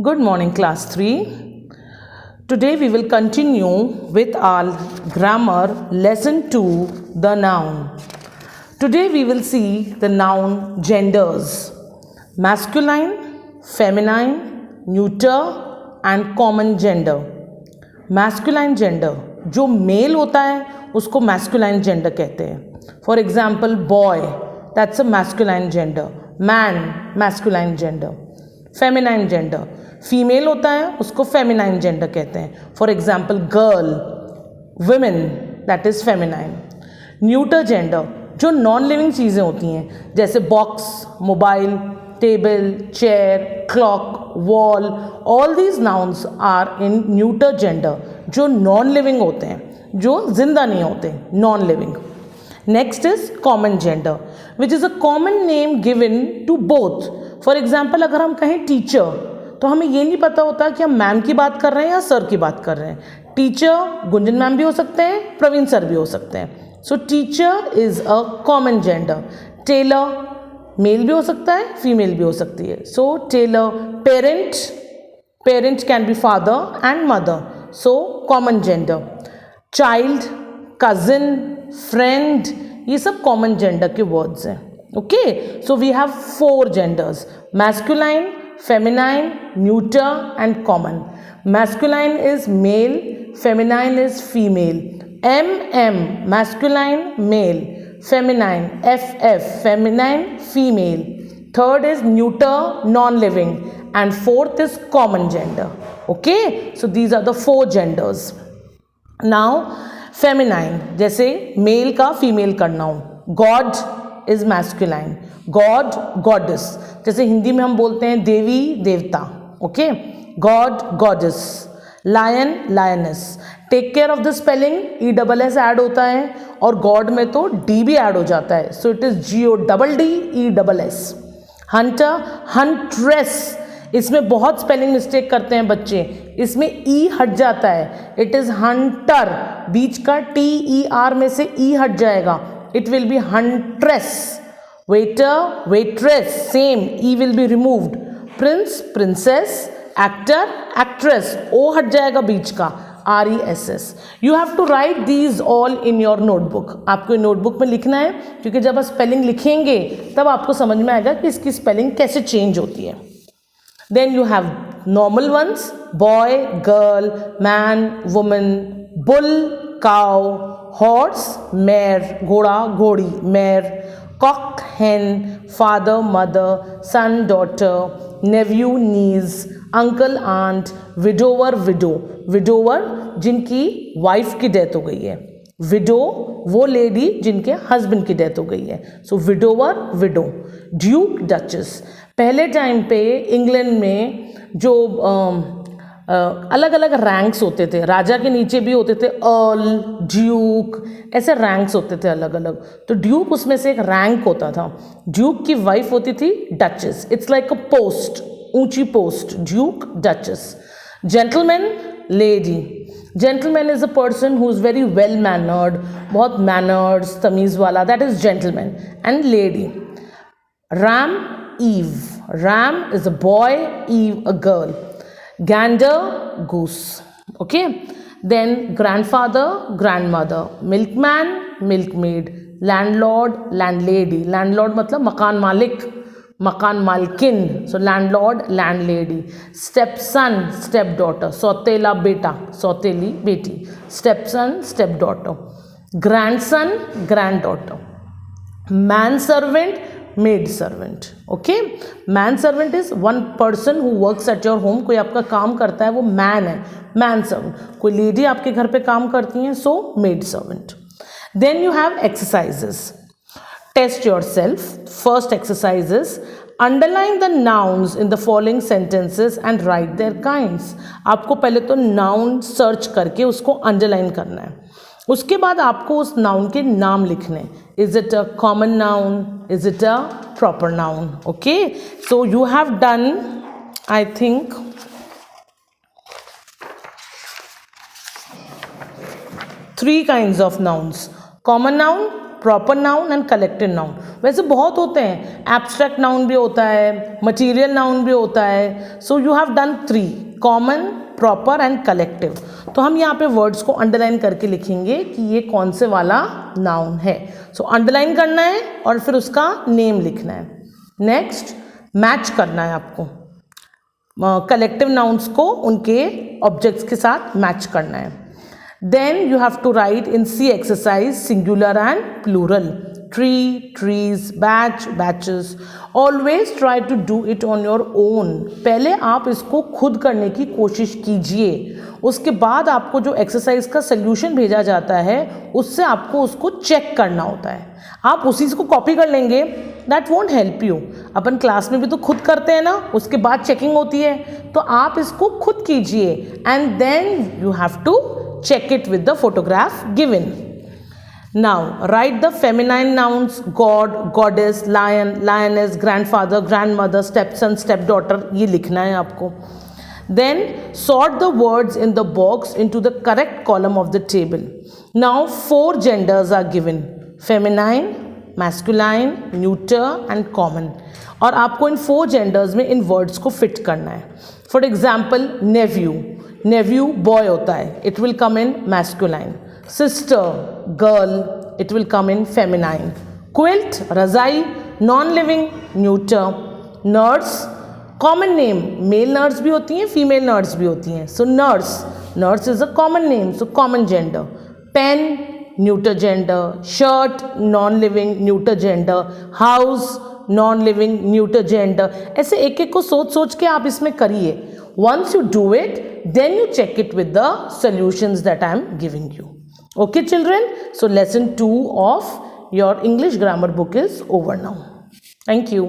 Good morning, class 3. Today we will continue with our grammar lesson 2, the noun. Today we will see the noun genders: masculine, feminine, neuter and common gender. Masculine gender, जो mail होता है उसको masculine gender कहते हैं. For example, boy, that's a masculine gender. Man, masculine gender. Feminine gender, female होता है उसको feminine gender कहते हैं. For example girl, women, that is feminine. Neuter gender, जो नॉन लिविंग चीज़ें होती हैं जैसे box, mobile, table, chair, clock, wall, all these nouns are in neuter gender, जो नॉन लिविंग होते हैं, जो जिंदा नहीं होते, non living. Next is common gender, which is a common name given to both. For example, अगर हम कहें टीचर तो हमें ये नहीं पता होता कि हम मैम की बात कर रहे हैं या सर की बात कर रहे हैं. टीचर गुंजन मैम भी हो सकते हैं, प्रवीण सर भी हो सकते हैं. So teacher is a common gender. Tailor male भी हो सकता है, फीमेल भी हो सकती है. So tailor. Parent, parent can be father and mother, so common gender. Child, cousin, friend, ये सब कॉमन जेंडर के वर्ड्स हैं. Okay, so we have 4 genders: masculine, feminine, neuter and common. Masculine is male, feminine is female. MM, masculine, male. Feminine, FF, feminine, female. Third is neuter, non-living. And fourth is common gender. Okay, so these are the 4 genders. Now feminine, जैसे male का female करना हो. God is masculine, god, goddess. जैसे हिंदी में हम बोलते हैं देवी, देवता. Okay, god, goddess. Lion, lioness. Take care of the spelling, ESS add होता है और गॉड में तो डी भी ऐड हो जाता है, so it is GODDEESS. Hunter, huntress. इसमें बहुत स्पेलिंग मिस्टेक करते हैं बच्चे, इसमें ई हट जाता है. इट इज़ हंटर, बीच का TER में से ई हट जाएगा, it will be huntress. Waiter, waitress, same, E will be removed. Prince, princess. Actor, actress, O हट जाएगा बीच का, RESS. You have to write these all in your notebook. आपको नोटबुक में लिखना है, क्योंकि जब आप स्पेलिंग लिखेंगे तब आपको समझ में आएगा कि इसकी स्पेलिंग कैसे चेंज होती है. Then you have normal ones: boy, girl, man, woman, bull, cow, horse, mare, घोड़ा, घोड़ी, mare, cock, hen, father, mother, son, daughter, nephew, niece, uncle, aunt, widower, widow. widower जिनकी वाइफ की डेथ हो गई है. विडो वो लेडी जिनके husband की डेथ हो गई है, सो विडोवर, विडो. Duke, duchess. पहले टाइम पे इंग्लैंड में जो अलग अलग रैंक्स होते थे, राजा के नीचे भी होते थे अर्ल, ड्यूक, ऐसे रैंक्स होते थे अलग अलग. तो ड्यूक उसमें से एक रैंक होता था. ड्यूक की वाइफ होती थी duchess. It's like a post, ऊंची post. Duke, duchess. Gentleman, lady. Gentleman is a person who is very well mannered, बहुत मैनर्स, तमीज़ वाला, that is gentleman. And lady. Ram, Eve. Ram is a boy, Eve a girl. Gander, goose. Okay. Then grandfather, grandmother. Milkman, milkmaid. Landlord, landlady. Landlord मतलब मकान मालिक, मकान मालकिन. So landlord, landlady. Stepson, stepdaughter. सौतेला बेटा, सौतेली बेटी. Stepson, stepdaughter. Grandson, granddaughter. Manservant, maid servant. Okay, man servant is one person who works at your home. कोई आपका काम करता है वो मैन है, मैन सर्वेंट. कोई लेडी आपके घर पे काम करती हैं, so maid servant. Then you have exercises. Test your self. First exercises: underline the nouns in the following sentences and write their kinds. आपको पहले तो नाउन सर्च करके उसको अंडरलाइन करना है. उसके बाद आपको उस नाउन के नाम लिखने. Is it a common noun, is it a proper noun. Okay, so you have done, I think, 3 kinds of nouns: common noun, proper noun and collective noun. वैसे बहुत होते हैं, एब्स्ट्रैक्ट नाउन भी होता है, मटीरियल नाउन भी होता है. So you have done 3, common, proper and collective. तो हम यहाँ पे वर्ड्स को अंडरलाइन करके लिखेंगे कि ये कौन से वाला नाउन है. सो अंडरलाइन करना है और फिर उसका नेम लिखना है. नेक्स्ट, मैच करना है आपको. कलेक्टिव नाउन्स को उनके ऑब्जेक्ट्स के साथ मैच करना है. Then you have to write in C exercise singular and plural. Tree, trees, batch, batches. Always try to do it on your own. पहले आप इसको खुद करने की कोशिश कीजिए, उसके बाद आपको जो एक्सरसाइज का सोल्यूशन भेजा जाता है उससे आपको उसको चेक करना होता है. आप उसी को कॉपी कर लेंगे, that won't help you. Upon class में भी तो खुद करते हैं ना, उसके बाद चेकिंग होती है. तो आप इसको खुद कीजिए and then you have to check it with the photograph given. Now write the feminine nouns god, goddess, lion, lioness, grandfather, grandmother, stepson, stepdaughter. ये लिखना है आपको. Then sort the words in the box into the correct column of the table. Now 4 genders are given: feminine, masculine, neuter and common. और आपको इन 4 genders में इन words को fit करना है. For example, nephew. Nephew boy होता है, it will come in masculine. Sister, girl, it will come in feminine. Quilt, रजाई, non living, neuter. Nurse, common name, male nurse भी होती हैं, फीमेल नर्स भी होती हैं. So nurse, nurse is a common name, so common gender. Pen, neuter gender. Shirt, non living, neuter gender. House, non living, neuter gender. ऐसे एक एक को सोच सोच के आप इसमें करिए. Once you do it, then you check it with the solutions that I am giving you. Okay, children? So lesson 2 of your English grammar book is over now. Thank you.